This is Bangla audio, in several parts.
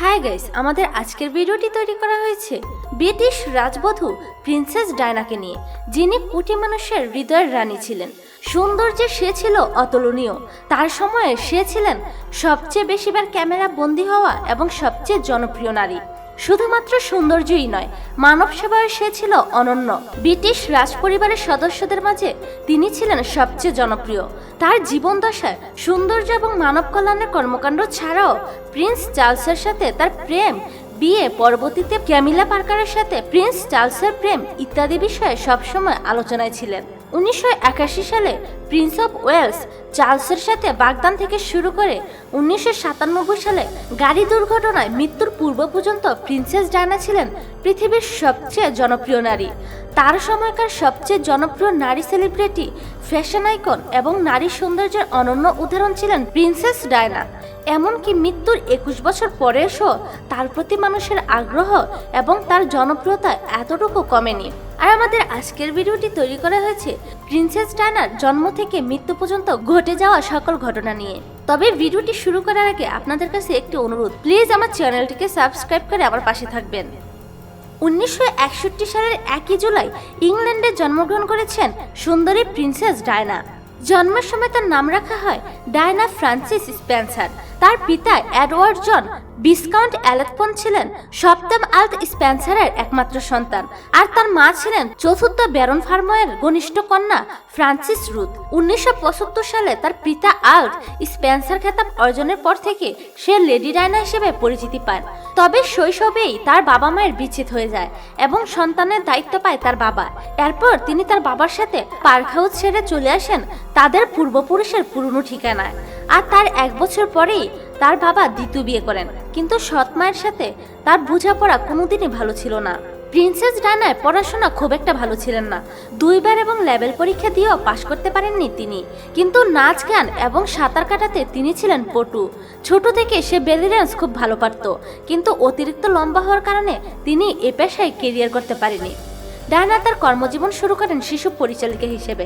হাই গাইস, আমাদের আজকের ভিডিওটি তৈরি করা হয়েছে ব্রিটিশ রাজবধূ প্রিন্সেস ডায়নাকে নিয়ে, যিনি কোটি মানুষের হৃদয়ের রানী ছিলেন। সৌন্দর্যে সে ছিল অতুলনীয়। তার সময়ে সে ছিলেন সবচেয়ে বেশিবার ক্যামেরা বন্দী হওয়া এবং সবচেয়ে জনপ্রিয় নারী। শুধুমাত্র সৌন্দর্যই নয়, মানব সেবায় সে ছিল অনন্য। ব্রিটিশ রাজপরিবারের সদস্যদের মাঝে তিনি ছিলেন সবচেয়ে জনপ্রিয়। তার জীবন দশায় সৌন্দর্য এবং মানব কল্যাণের কর্মকাণ্ড ছাড়াও প্রিন্স চার্লসের সাথে তার প্রেম, বিয়ে, পরবর্তীতে ক্যামিলা পার্কারের সাথে প্রিন্স চার্লসের প্রেম ইত্যাদি বিষয়ে সবসময় আলোচনায় ছিলেন। 1981 সালে প্রিন্স অফ ওয়েলস চার্লসের সাথে বাগদান থেকে শুরু করে 1997 সালে গাড়ি দুর্ঘটনায় মৃত্যুর পূর্ব পর্যন্ত প্রিন্সেস ডায়না ছিলেন পৃথিবীর সবচেয়ে জনপ্রিয় নারী। তার সময়কার সবচেয়ে জনপ্রিয় নারী সেলিব্রিটি, ফ্যাশন আইকন এবং নারী সৌন্দর্যের অনন্য উদাহরণ ছিলেন প্রিন্সেস ডায়না। এমনকি মৃত্যুর 21 বছর পরে এসেও তার প্রতি মানুষের আগ্রহ এবং তার জনপ্রিয়তা এতটুকু কমেনি। আর আমাদের আজকের ভিডিওটি তৈরি করা হয়েছে প্রিন্সেস ডায়নার জন্ম থেকে মৃত্যু পর্যন্ত ঘটে যাওয়া সকল ঘটনা নিয়ে। তবে ভিডিওটি শুরু করার আগে আপনাদের কাছে একটি অনুরোধ, প্লিজ আমার চ্যানেলটিকে সাবস্ক্রাইব করে আমার পাশে থাকবেন। 1961 সালের 1 জুলাই ইংল্যান্ডে জন্মগ্রহণ করেছেন সুন্দরী প্রিন্সেস ডায়না। জন্মের সময় তার নাম রাখা হয় ডায়না ফ্রান্সিস স্পেন্সার। তার পিতা এডওয়ার্ড জন ভিসকাউন্ট অ্যালেথপন ছিলেন সপ্তম আল্ট স্পেন্সারের একমাত্র সন্তান, আর তার মা ছিলেন চতুর্থ ব্যারন ফার্ময়ের ঘনিষ্ঠ কন্যা ফ্রান্সিস রুথ। 1975 সালে তার পিতা আল্ট স্পেন্সার খেতাব অর্জনের পর থেকে সে লেডি ডায়না হিসেবে পরিচিতি পান। তবে শৈশবেই তার বাবা মায়ের বিচ্ছেদ হয়ে যায় এবং সন্তানের দায়িত্ব পায় তার বাবা। এরপর তিনি তার বাবার সাথে পার্ক হাউস ছেড়ে চলে আসেন তাদের পূর্বপুরুষের পুরনো ঠিকানায়। আর তার 1 বছর পরেই তার বাবা দ্বিতীয় বিয়ে করেন, কিন্তু সৎ মায়ের সাথে তার বোঝাপড়া কোনোদিনই ভালো ছিল না। প্রিন্সেস ডায়নার পড়াশোনা খুব একটা ভালো ছিলেন না। 2 বার এবং লেভেল পরীক্ষা দিয়েও পাশ করতে পারেননি তিনি। কিন্তু নাচ, গান এবং সাঁতার কাটাতে তিনি ছিলেন পটু। ছোট থেকে সে বেলি ডান্স খুব ভালো পারত, কিন্তু অতিরিক্ত লম্বা হওয়ার কারণে তিনি এ পেশায় কেরিয়ার করতে পারেনি। ডায়না তার কর্মজীবন শুরু করেন শিশু পরিচালিকা হিসেবে।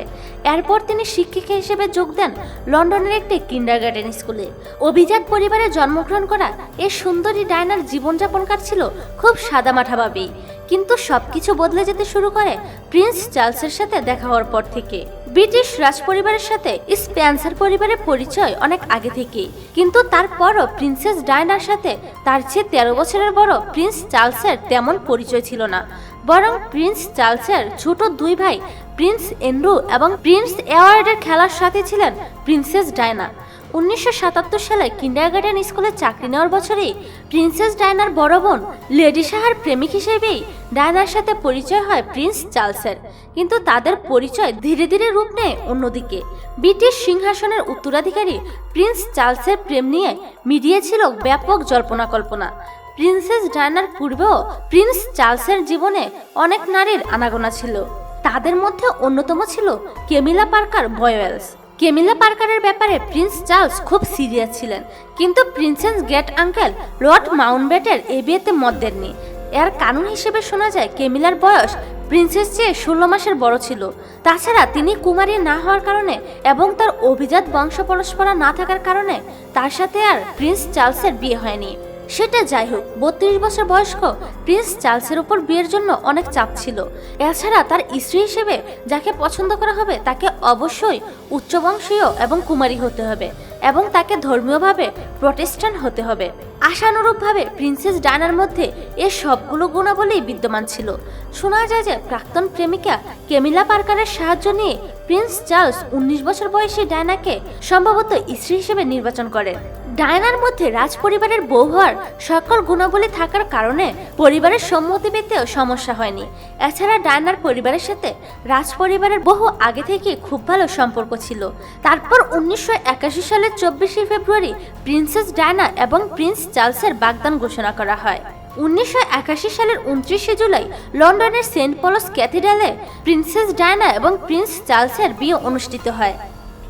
এরপর তিনি শিক্ষিকা হিসেবে যোগ দেন লন্ডনের একটি কিন্ডারগার্টেন স্কুলে। অভিজাত পরিবারে জন্মগ্রহণ করা এই সুন্দরী ডায়নার জীবনযাপন কাটছিল খুব সাদামাঠাভাবেই। কিন্তু সবকিছু বদলে যেতে শুরু করে প্রিন্স চার্লসের সাথে দেখা হওয়ার পর থেকে। ব্রিটিশ রাজপরিবারের সাথে স্পেন্সার পরিবারের পরিচয় অনেক আগে থেকেই, কিন্তু তারপরও প্রিন্সেস ডায়নার সাথে তার চেয়ে 13 বছরের বড় প্রিন্স চার্লসের তেমন পরিচয় ছিল না। বরং প্রিন্স চার্লসের ছোট 2 ভাই প্রিন্স এন্ড্রু এবং প্রিন্স এডওয়ার্ডের খেলার সাথে ছিলেন প্রিন্সেস ডায়না। 1977 সালে কিন্ডারগার্টেন স্কুলে চাকরি নেওয়ার বছরেই প্রিন্সেস ডায়নার বড় বোন লেডি শাহার প্রেমিক হিসেবেই ডায়নার সাথে পরিচয় হয় প্রিন্স চার্লসের। কিন্তু তাদের পরিচয় ধীরে ধীরে রূপ নেয় অন্যদিকে। ব্রিটিশ সিংহাসনের উত্তরাধিকারী প্রিন্স চার্লসের প্রেম নিয়ে মিডিয়া ছিল ব্যাপক জল্পনা কল্পনা। প্রিন্সেস ডায়নার পূর্বেও প্রিন্স চার্লসের জীবনে অনেক নারীর আনাগোনা ছিল। তাদের মধ্যে অন্যতম ছিল ক্যামিলা পার্কার বয়েলস। ক্যামিলা পার্কারের ব্যাপারে প্রিন্স চার্লস খুব সিরিয়াস ছিলেন, কিন্তু princess great uncle Lord Mountbatten এই বিয়েতে মত দেননি। এর কারণ হিসেবে শোনা যায় ক্যামিলার বয়স প্রিন্সেস চেয়ে 16 মাসের বড় ছিল। তাছাড়া তিনি কুমারী না হওয়ার কারণে এবং তার অভিজাত বংশ পরস্পরা না থাকার কারণে তার সাথে আর প্রিন্স চার্লসের বিয়ে হয়নি। সেটা যাই হোক, 32 বছর বয়স্ক প্রিন্স চার্লসের উপর বিয়ের জন্য অনেক চাপ ছিল। এছাড়া তার স্ত্রী হিসেবে যাকে পছন্দ করা হবে তাকে অবশ্যই উচ্চবংশীয় এবং কুমারী হতে হবে এবং তাকে ধর্মীয়ভাবে প্রটেস্ট্যান্ট হতে হবে। আশানুরূপভাবে প্রিন্সেস ডায়নার মধ্যে এ সবগুলো গুণাবলী বিদ্যমান ছিল। শোনা যায় যে প্রাক্তন প্রেমিকা ক্যামিলা পার্কারের সাহায্য নিয়ে প্রিন্স চার্লস 19 বছর বয়সী ডায়নাকে সম্ভবত স্ত্রী হিসেবে নির্বাচন করে। ডায়নার মধ্যে রাজপরিবারের বউ হওয়ার সকল গুণাবলী থাকার কারণে পরিবারের সম্মতি পেতেও সমস্যা হয়নি। এছাড়া ডায়নার পরিবারের সাথে রাজপরিবারের বহু আগে থেকে খুব ভালো সম্পর্ক ছিল। তারপর 1981 সালের 24 ফেব্রুয়ারি প্রিন্সেস ডায়না এবং প্রিন্স চার্লসের বাগদান ঘোষণা করা হয়। 1981 সালের 29 জুলাই লন্ডনের সেন্ট পলস ক্যাথিড্রালে প্রিন্সেস ডায়না এবং প্রিন্স চার্লসের বিয়ে অনুষ্ঠিত হয়।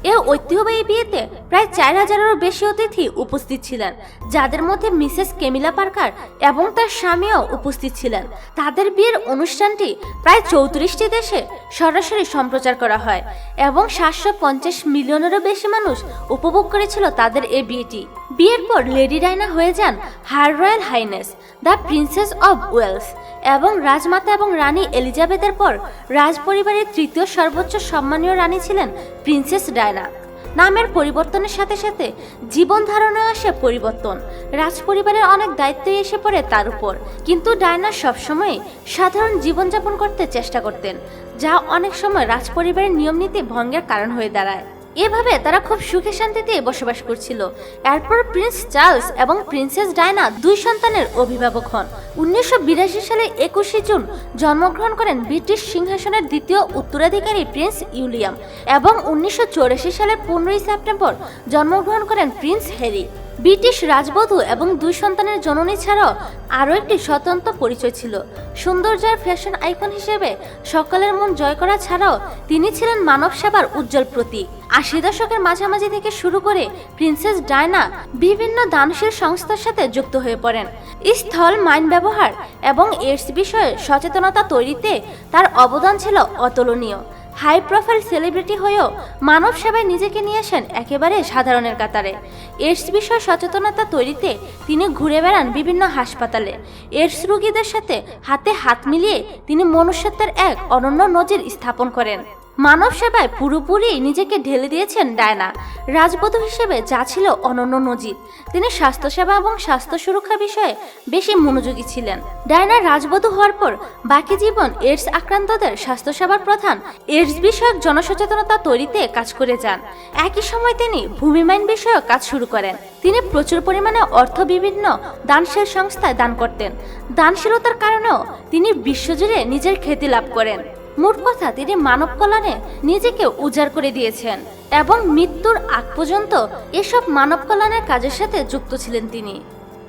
এই ঐতিহ্যবাহী বিয়েতে প্রায় 4000-এরও বেশি অতিথি উপস্থিত ছিলেন, যাদের মধ্যে মিসেস কেমিলা পার্কার এবং তার স্বামীও উপস্থিত ছিলেন। তাদের বিয়ের অনুষ্ঠানটি প্রায় 34টি দেশে সরাসরি সম্প্রচার করা হয় এবং 750 মিলিয়নেরও বেশি মানুষ উপভোগ করেছিল তাদের এই বিয়েটি। বিয়ের পর লেডি ডায়না হয়ে যান her royal highness the princess of Wales এবং রাজমাতা এবং রানী এলিজাবেথের পর রাজ পরিবারের তৃতীয় সর্বোচ্চ সম্মানীয় রানী ছিলেন প্রিন্সেস ডায়না। নামের পরিবর্তনের সাথে সাথে জীবন ধারণেও আসে পরিবর্তন। রাজ পরিবারের অনেক দায়িত্বই এসে পড়ে তার উপর, কিন্তু ডায়না সবসময় সাধারণ জীবনযাপন করতে চেষ্টা করতেন, যা অনেক সময় রাজ পরিবারের নিয়ম নীতি ভঙ্গের কারণ হয়ে দাঁড়ায়। এভাবে তারা খুব সুখে শান্তিতে বসবাস করছিল। এরপর প্রিন্স চার্লস এবং প্রিন্সেস ডায়না 2 সন্তানের অভিভাবক হন। 1982 সালে 21 জুন জন্মগ্রহণ করেন ব্রিটিশ সিংহাসনের দ্বিতীয় উত্তরাধিকারী প্রিন্স উইলিয়াম এবং 1984 সালের 15 সেপ্টেম্বর জন্মগ্রহণ করেন প্রিন্স হ্যারি। ব্রিটিশ রাজবধূ এবং 2 সন্তানের জননী ছাড়াও আরও একটি স্বতন্ত্র পরিচয় ছিল। সৌন্দর্যের ফ্যাশন আইকন হিসেবে সকলের মন জয় করা ছাড়াও তিনি ছিলেন মানব সেবার উজ্জ্বল প্রতীক। 80 দশকের মাঝামাঝি থেকে শুরু করে প্রিন্সেস ডায়না বিভিন্ন দানশীল সংস্থার সাথে যুক্ত হয়ে পড়েন। স্থল মাইন ব্যবহার এবং এইডস বিষয়ে সচেতনতা তৈরিতে তার অবদান ছিল অতুলনীয়। হাই প্রোফাইল সেলিব্রিটি হয়েও মানব সেবায় নিজেকে নিয়ে আসেন একেবারে সাধারণের কাতারে। এইডস বিষয়ে সচেতনতা তৈরিতে তিনি ঘুরে বেড়ান বিভিন্ন হাসপাতালে। এইডস রোগীদের সাথে হাতে হাত মিলিয়ে তিনি মনুষ্যত্বের এক অনন্য নজির স্থাপন করেন। মানব সেবায় পুরোপুরি নিজেকে ঢেলে দিয়েছেন ডায়না। রাজবধূ হিসেবে যা ছিল অনন্য নজির, তিনি স্বাস্থ্যসেবা এবং স্বাস্থ্য সুরক্ষা বিষয়ে বেশি মনোযোগী ছিলেন। ডায়না রাজবধূ হওয়ার পর বাকি জীবন এইডস আক্রান্তদের স্বাস্থ্যসেবার প্রধান এইডস বিষয়ক জনসচেতনতা তৈরিতে কাজ করে যান। একই সময় তিনি ভূমি মাইন বিষয়ক কাজ শুরু করেন। তিনি প্রচুর পরিমাণে অর্থ বিভিন্ন দানশীল সংস্থায় দান করতেন। দানশীলতার কারণেও তিনি বিশ্বজুড়ে নিজের খ্যাতি লাভ করেন। মোট কথা, তিনি মানব কল্যাণে নিজেকে উজাড় করে দিয়েছেন এবং মৃত্যুর আগ পর্যন্ত এসব মানব কল্যাণের কাজের সাথে যুক্ত ছিলেন তিনি।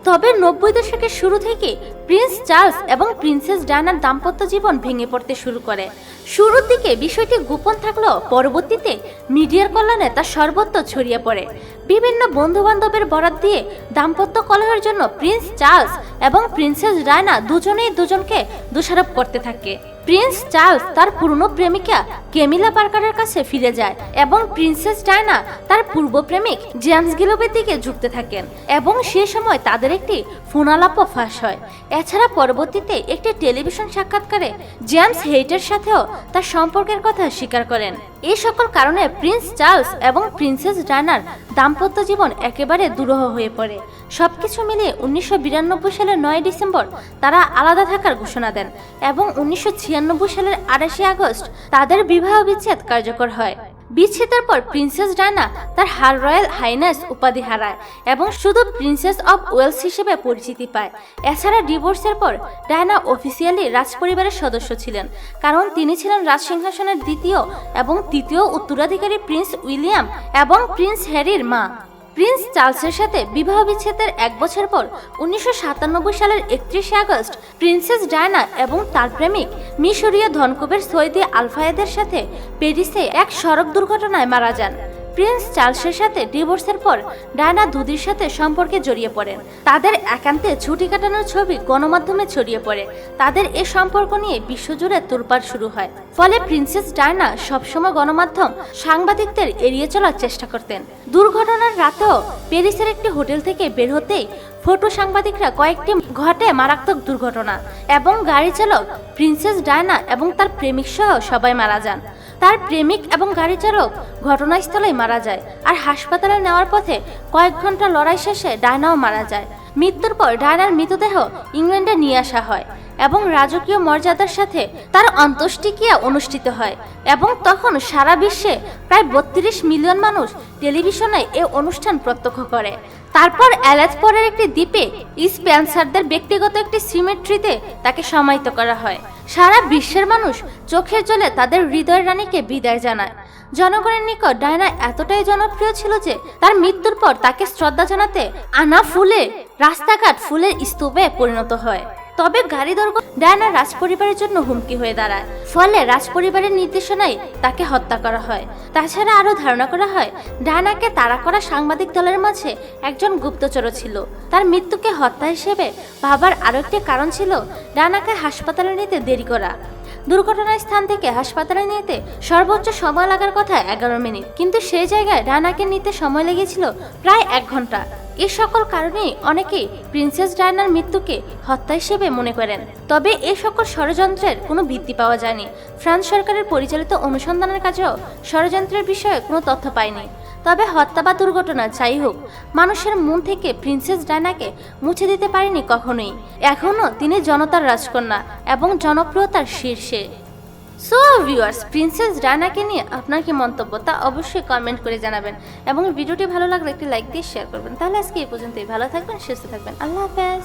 তবে 90 দশকের শুরু থেকে প্রিন্স চার্লস এবং প্রিন্সেস ডায়নার দাম্পত্য জীবন ভেঙে পড়তে শুরু করে। শুরুর দিকে বিষয়টি গোপন থাকলেও পরবর্তীতে মিডিয়ার কল্যাণে তা সর্বত্র ছড়িয়ে পড়ে। বিভিন্ন বন্ধু বান্ধবের বরাত দিয়ে দাম্পত্য কলহের জন্য প্রিন্স চার্লস এবং প্রিন্সেস ডায়না দুজনেই দুজনকে দোষারোপ করতে থাকে। প্রিন্স চার্লস তার পুরনো প্রেমিকা কেমিলা পার্কারের কাছে ফিরে যায় এবং প্রিন্সেস ডায়না তার পূর্ব প্রেমিক জেমস গিলবের দিকে ঝুঁকতে থাকেন এবং সে সময় তাদের একটি ফোনালাপও ফাঁস হয়। এছাড়া পরবর্তীতে একটি টেলিভিশন সাক্ষাৎকারে জেমস হেইটের সাথেও তার সম্পর্কের কথা স্বীকার করেন। এই সকল কারণে প্রিন্স চার্লস এবং প্রিন্সেস ডায়নার দাম্পত্য জীবন একেবারে দুরূহ হয়ে পড়ে। সবকিছু মিলিয়ে 1992 সালের 9 ডিসেম্বর তারা আলাদা থাকার ঘোষণা দেন এবং 1996 সালের 28 আগস্ট তাদের বিবাহ বিচ্ছেদ কার্যকর হয়। বিচ্ছেদের পর প্রিন্সেস ডায়না তার হার রয়্যাল হাইনেস উপাধি হারায় এবং শুধু প্রিন্সেস অব ওয়েলস হিসেবে পরিচিতি পায়। এছাড়া ডিভোর্সের পর ডায়না অফিসিয়ালি রাজপরিবারের সদস্য ছিলেন, কারণ তিনি ছিলেন রাজসিংহাসনের দ্বিতীয় এবং তৃতীয় উত্তরাধিকারী প্রিন্স উইলিয়াম এবং প্রিন্স হ্যারির মা। প্রিন্স চার্লসের সাথে বিবাহ বিচ্ছেদের 1 বছর পর 1997 সালের 31 আগস্ট প্রিন্সেস ডায়না এবং তার প্রেমিক মিশরীয় ধনকুবের সৈয়দ আল ফায়েদের সাথে প্যারিসে এক সড়ক দুর্ঘটনায় মারা যান। প্রিন্স চার্লসের সাথে ডিভোর্সের পর ডায়না দুদির সাথে সম্পর্কে জড়িয়ে পড়েন। তাদের একান্তে ছুটি কাটানোর ছবি গণমাধ্যমে ছড়িয়ে পড়ে। তাদের এই সম্পর্ক নিয়ে বিশ্বজুড়ে তোলপাড় শুরু হয়। ফলে প্রিন্সেস ডায়না সবসময় গণমাধ্যম সাংবাদিকদের এড়িয়ে চলার চেষ্টা করতেন। দুর্ঘটনার রাতেও প্যারিসের একটি হোটেল থেকে বের হতেই ফটো সাংবাদিকরা কয়েকটি ঘটে মারাত্মক দুর্ঘটনা এবং গাড়ি চালক প্রিন্সেস ডায়না এবং তার প্রেমিক সহ সবাই মারা যান। তার প্রেমিক এবং গাড়ি চালক ঘটনাস্থলেই মারা যায়, আর হাসপাতালে নেওয়ার পথে কয়েক ঘন্টা লড়াই শেষে ডায়নাও মারা যায়। মৃত্যুর পর ডায়নার মৃতদেহ ইংল্যান্ডে নিয়ে আসা হয় এবং রাজকীয় মর্যাদার সাথে তার অন্ত্যেষ্টিক্রিয়া অনুষ্ঠিত হয় এবং তখন সারা বিশ্বে প্রায় 32 মিলিয়ন মানুষ টেলিভিশনে এই অনুষ্ঠান প্রত্যক্ষ করে। তারপর এলেথপরের একটি দ্বীপে স্পেন্সারদের ব্যক্তিগত একটি সিমেট্রিতে তাকে সমাহিত করা হয়। সারা বিশ্বের মানুষ চোখের জলে তাদের হৃদয়ের রানীকে বিদায় জানায়। জনগণের নিকট ডায়না এতটাই জনপ্রিয় ছিল যে তার মৃত্যুর পর তাকে শ্রদ্ধা জানাতে আনা ফুলে রাস্তাঘাট ফুলের স্তূপে পরিণত হয়। তবে গাড়ি দৌড় ডায়ানা রাজপরিবারের জন্য হুমকি হয়ে দাঁড়ায়, ফলে রাজপরিবারের নির্দেশনায় তাকে হত্যা করা হয়। তাছাড়া আরও ধারণা করা হয় ডায়ানাকে তাড়া করা সাংবাদিক দলের মাঝে একজন গুপ্তচরও ছিল। তার মৃত্যুকে হত্যা হিসেবে ভাবার আরও একটি কারণ ছিল ডায়ানাকে হাসপাতালে নিতে দেরি করা। দুর্ঘটনার স্থান থেকে হাসপাতালে নিতে সর্বোচ্চ সময় লাগার কথা 11 মিনিট, কিন্তু সেই জায়গায় ডায়ানাকে নিতে সময় লেগেছিল প্রায় 1 ঘন্টা। এই সকল কারণেই অনেকেই প্রিন্সেস ডায়ানার মৃত্যুকে হত্যা হিসেবে মনে করেন। তবে এই সকল ষড়যন্ত্রের কোনো ভিত্তি পাওয়া যায়নি। ফ্রান্স সরকারের পরিচালিত অনুসন্ধানের কাজেও ষড়যন্ত্রের বিষয়ে কোনো তথ্য পায়নি। তবে হত্যা বা দুর্ঘটনা যাই হোক, মানুষের মন থেকে প্রিন্সেস ডায়ানাকে মুছে দিতে পারেনি কখনোই। এখনও তিনি জনতার রাজকন্যা এবং জনপ্রিয়তার শীর্ষে। সো ভিউয়ার্স, প্রিন্সেস ডায়ানাকে নিয়ে আপনার কি মন্তব্য তা অবশ্যই কমেন্ট করে জানাবেন এবং ভিডিওটি ভালো লাগলে একটি লাইক দিয়ে শেয়ার করবেন। তাহলে আজকে এই পর্যন্তই। ভালো থাকবেন, সুস্থ থাকবেন। আল্লাহ হাফেজ।